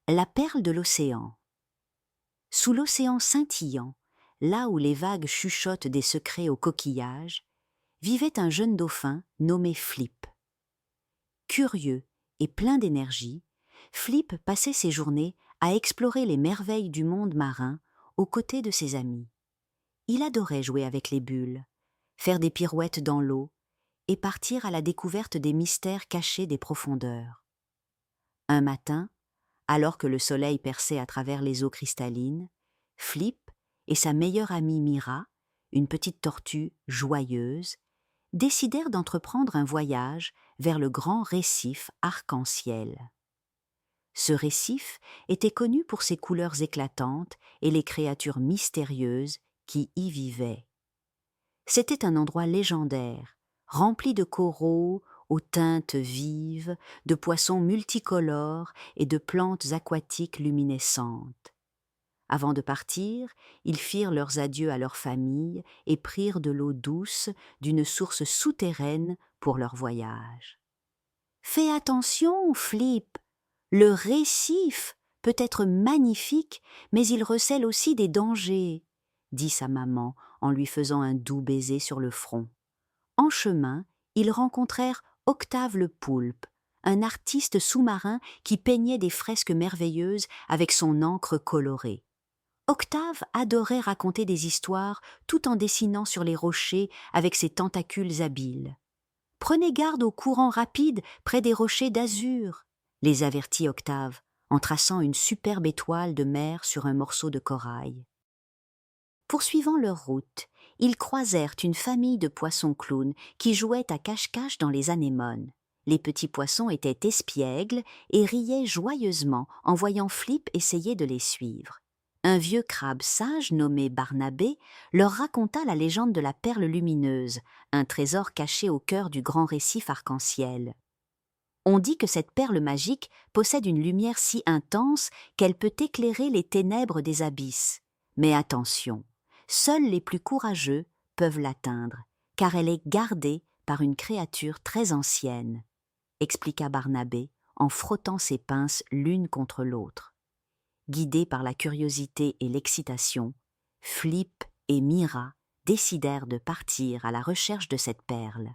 La perle de l'océan. Sous l'océan scintillant, là où les vagues chuchotent des secrets aux coquillages, vivait un jeune dauphin nommé Flip. Curieux et plein d'énergie, Flip passait ses journées à explorer les merveilles du monde marin aux côtés de ses amis. Il adorait jouer avec les bulles, faire des pirouettes dans l'eau et partir à la découverte des mystères cachés des profondeurs. Un matin, alors que le soleil perçait à travers les eaux cristallines, Flip et sa meilleure amie Mira, une petite tortue joyeuse, décidèrent d'entreprendre un voyage vers le grand récif arc-en-ciel. Ce récif était connu pour ses couleurs éclatantes et les créatures mystérieuses qui y vivaient. C'était un endroit légendaire, rempli de coraux aux teintes vives, de poissons multicolores et de plantes aquatiques luminescentes. Avant de partir, ils firent leurs adieux à leur famille et prirent de l'eau douce d'une source souterraine pour leur voyage. « Fais attention, Flip, le récif peut être magnifique, mais il recèle aussi des dangers, » dit sa maman en lui faisant un doux baiser sur le front. En chemin, ils rencontrèrent Octave le poulpe, un artiste sous-marin qui peignait des fresques merveilleuses avec son encre colorée. Octave adorait raconter des histoires tout en dessinant sur les rochers avec ses tentacules habiles. « Prenez garde aux courants rapides près des rochers d'azur », les avertit Octave, en traçant une superbe étoile de mer sur un morceau de corail. Poursuivant leur route, ils croisèrent une famille de poissons clowns qui jouaient à cache-cache dans les anémones. Les petits poissons étaient espiègles et riaient joyeusement en voyant Flip essayer de les suivre. Un vieux crabe sage nommé Barnabé leur raconta la légende de la perle lumineuse, un trésor caché au cœur du grand récif arc-en-ciel. On dit que cette perle magique possède une lumière si intense qu'elle peut éclairer les ténèbres des abysses. Mais attention, seuls les plus courageux peuvent l'atteindre, car elle est gardée par une créature très ancienne, expliqua Barnabé en frottant ses pinces l'une contre l'autre. Guidés par la curiosité et l'excitation, Flip et Mira décidèrent de partir à la recherche de cette perle.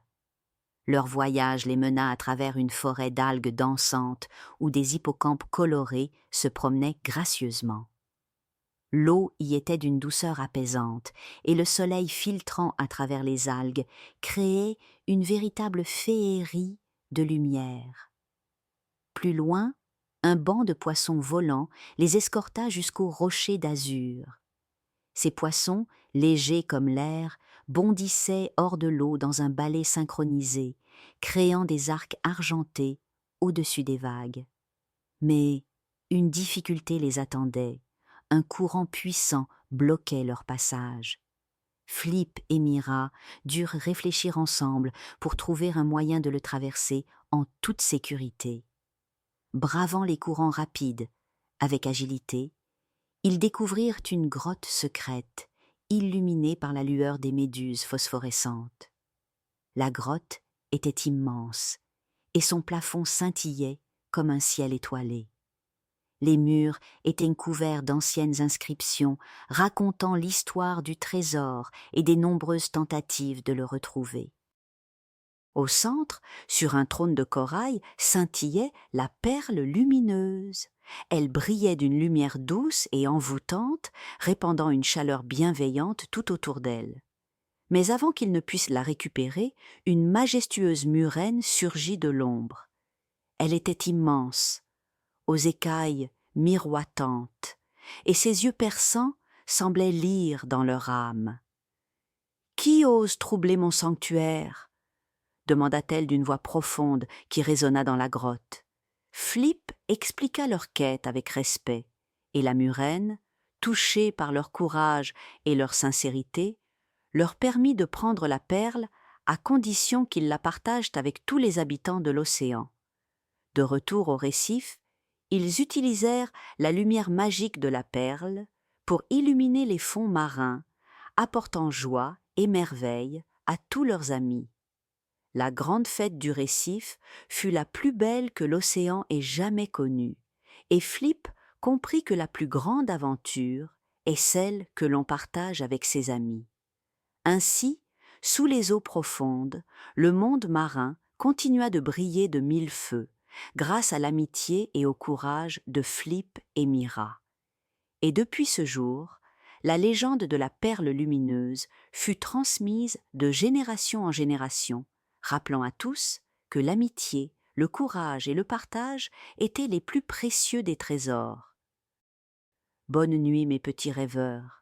Leur voyage les mena à travers une forêt d'algues dansantes où des hippocampes colorés se promenaient gracieusement. L'eau y était d'une douceur apaisante et le soleil filtrant à travers les algues créait une véritable féerie de lumière. Plus loin, un banc de poissons volants les escorta jusqu'aux rochers d'azur. Ces poissons, légers comme l'air, bondissaient hors de l'eau dans un ballet synchronisé, créant des arcs argentés au-dessus des vagues. Mais une difficulté les attendait, un courant puissant bloquait leur passage. Flip et Mira durent réfléchir ensemble pour trouver un moyen de le traverser en toute sécurité. Bravant les courants rapides, avec agilité, ils découvrirent une grotte secrète, illuminée par la lueur des méduses phosphorescentes. La grotte était immense, et son plafond scintillait comme un ciel étoilé. Les murs étaient couverts d'anciennes inscriptions racontant l'histoire du trésor et des nombreuses tentatives de le retrouver. Au centre, sur un trône de corail, scintillait la perle lumineuse. Elle brillait d'une lumière douce et envoûtante, répandant une chaleur bienveillante tout autour d'elle. Mais avant qu'ils ne puissent la récupérer, une majestueuse murène surgit de l'ombre. Elle était immense, aux écailles miroitantes, et ses yeux perçants semblaient lire dans leur âme. « Qui ose troubler mon sanctuaire ?» demanda-t-elle d'une voix profonde qui résonna dans la grotte. Flip expliqua leur quête avec respect, et la murène, touchée par leur courage et leur sincérité, leur permit de prendre la perle à condition qu'ils la partagent avec tous les habitants de l'océan. De retour au récif, ils utilisèrent la lumière magique de la perle pour illuminer les fonds marins, apportant joie et merveille à tous leurs amis. La grande fête du récif fut la plus belle que l'océan ait jamais connue, et Flip comprit que la plus grande aventure est celle que l'on partage avec ses amis. Ainsi, sous les eaux profondes, le monde marin continua de briller de mille feux, grâce à l'amitié et au courage de Flip et Mira. Et depuis ce jour, la légende de la perle lumineuse fut transmise de génération en génération, rappelant à tous que l'amitié, le courage et le partage étaient les plus précieux des trésors. Bonne nuit, mes petits rêveurs.